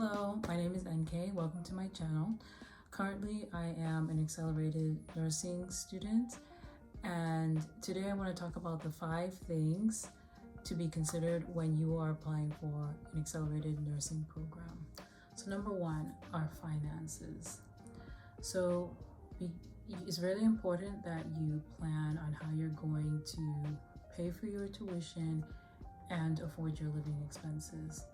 Hello, my name is NK. Welcome to my channel. Currently, I am an accelerated nursing student, and today I want to talk about the 5 things to be considered when you are applying for an accelerated nursing program. So number 1 are finances. So it's really important that you plan on how you're going to pay for your tuition and afford your living expenses.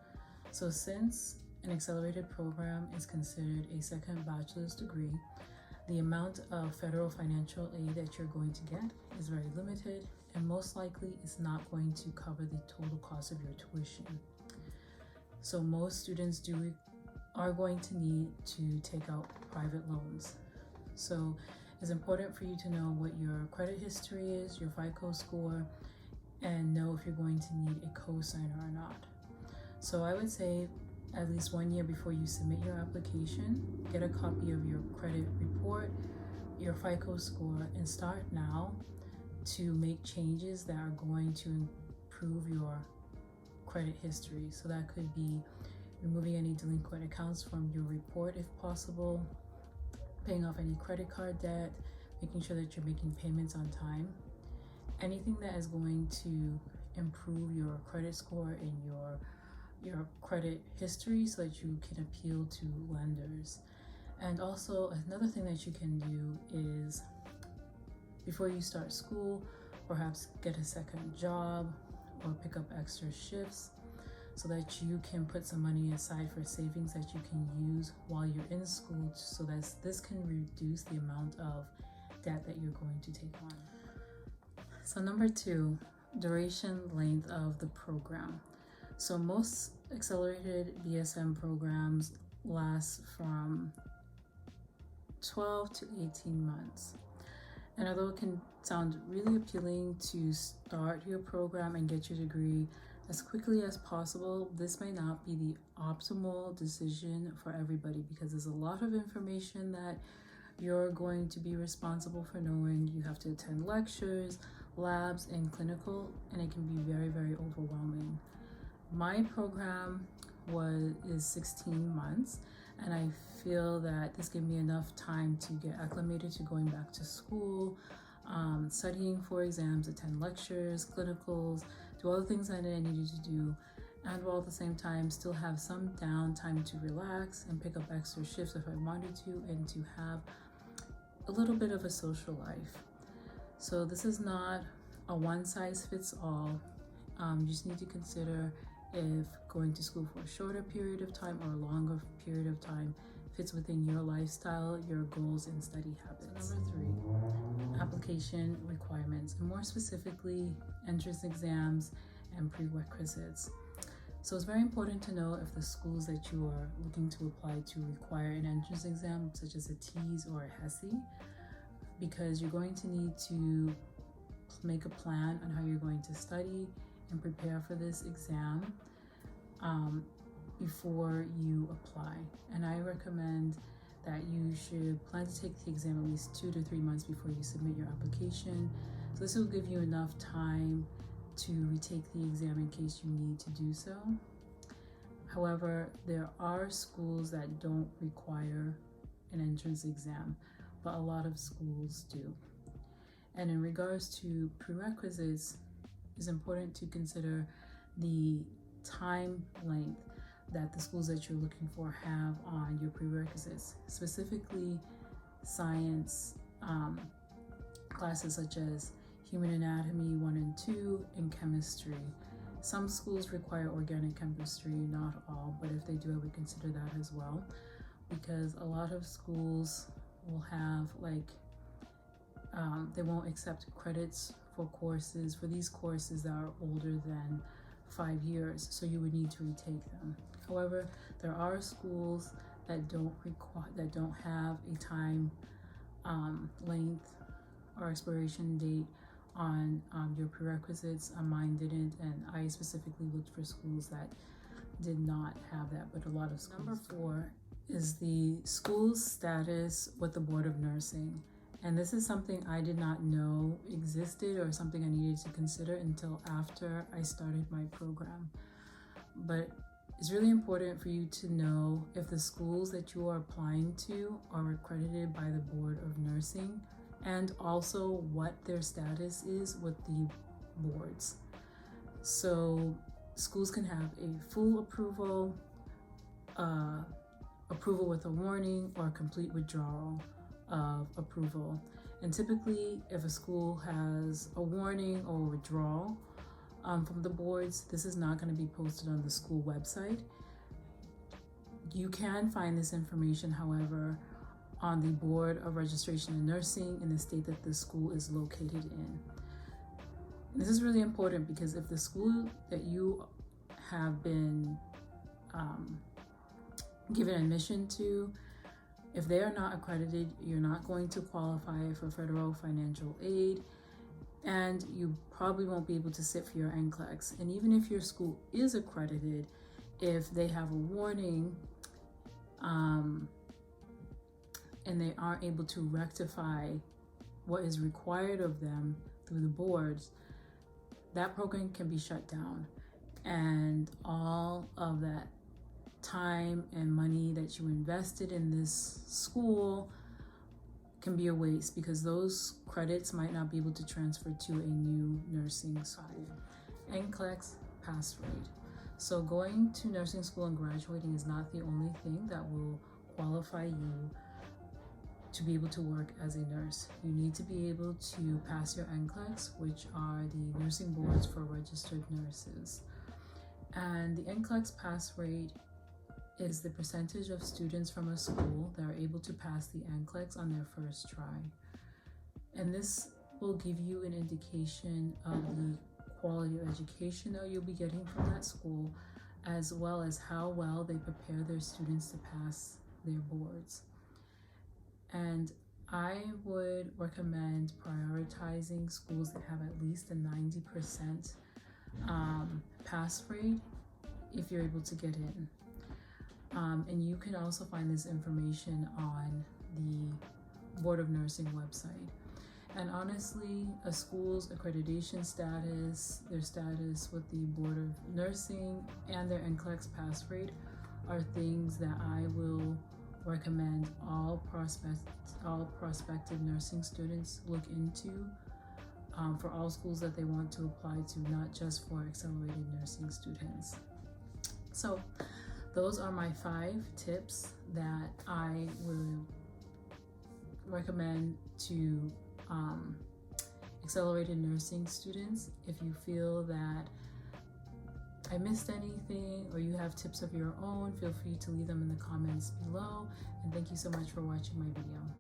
So since an accelerated program is considered a second bachelor's degree, the amount of federal financial aid that you're going to get is very limited, and most likely it's not going to cover the total cost of your tuition. So most students are going to need to take out private loans. So it's important for you to know what your credit history is, your FICO score, and know if you're going to need a co-signer or not. So I would say at least 1 year before you submit your application, get a copy of your credit report, your FICO score, and start now to make changes that are going to improve your credit history. So that could be removing any delinquent accounts from your report if possible, paying off any credit card debt, making sure that you're making payments on time. Anything that is going to improve your credit score and your credit history so that you can appeal to lenders. And also another thing that you can do is, before you start school, perhaps get a second job or pick up extra shifts so that you can put some money aside for savings that you can use while you're in school, so that this can reduce the amount of debt that you're going to take on. So number 2, duration length of the program. So most accelerated BSN programs last from 12 to 18 months. And although it can sound really appealing to start your program and get your degree as quickly as possible, this may not be the optimal decision for everybody, because there's a lot of information that you're going to be responsible for knowing. You have to attend lectures, labs, and clinical, and it can be very, very overwhelming. My program is 16 months, and I feel that this gave me enough time to get acclimated to going back to school, studying for exams, attend lectures, clinicals, do all the things that I needed to do, and while at the same time still have some downtime to relax and pick up extra shifts if I wanted to, and to have a little bit of a social life. So this is not a one-size-fits-all. You just need to consider if going to school for a shorter period of time or a longer period of time fits within your lifestyle, your goals, and study habits. So number 3, application requirements, and more specifically, entrance exams and prerequisites. So it's very important to know if the schools that you are looking to apply to require an entrance exam, such as a TEAS or a HESI, because you're going to need to make a plan on how you're going to study and prepare for this exam before you apply. And I recommend that you should plan to take the exam at least 2 to 3 months before you submit your application. So this will give you enough time to retake the exam in case you need to do so. However, there are schools that don't require an entrance exam, but a lot of schools do. And in regards to prerequisites, it's important to consider the time length that the schools that you're looking for have on your prerequisites, specifically science classes such as human anatomy 1 and 2 and chemistry. Some schools require organic chemistry, not all, but if they do, I would consider that as well, because a lot of schools will have they won't accept credits for these courses that are older than 5 years, so you would need to retake them. However, there are schools that don't have a time length or expiration date on your prerequisites. Mine didn't, and I specifically looked for schools that did not have that, but a lot of schools. Number 4 is the school's status with the Board of Nursing. And this is something I did not know existed, or something I needed to consider until after I started my program. But It's really important for you to know if the schools that you are applying to are accredited by the Board of Nursing, and also what their status is with the boards. So schools can have a full approval, approval with a warning, or complete withdrawal of approval. And typically, if a school has a warning or withdrawal from the boards, this is not going to be posted on the school website. You can find this information, however, on the Board of Registration in Nursing in the state that the school is located in. And this is really important because if the school that you have been given admission to, if they are not accredited, you're not going to qualify for federal financial aid, and you probably won't be able to sit for your Nclex. And even if your school is accredited, if they have a warning and they aren't able to rectify what is required of them through the boards, that program can be shut down. And all of that time and money that you invested in this school can be a waste, because those credits might not be able to transfer to a new nursing school. Nclex pass rate. So going to nursing school and graduating is not the only thing that will qualify you to be able to work as a nurse. You need to be able to pass your Nclex, which are the nursing boards for registered nurses. And the Nclex pass rate is the percentage of students from a school that are able to pass the Nclex on their first try. And this will give you an indication of the quality of education that you'll be getting from that school, as well as how well they prepare their students to pass their boards. And I would recommend prioritizing schools that have at least a 90% pass rate if you're able to get in. And you can also find this information on the Board of Nursing website. And honestly, a school's accreditation status, their status with the Board of Nursing, and their Nclex pass rate are things that I will recommend all prospective nursing students look into for all schools that they want to apply to, not just for accelerated nursing students. So those are my 5 tips that I will recommend to accelerated nursing students. If you feel that I missed anything or you have tips of your own, feel free to leave them in the comments below. And thank you so much for watching my video.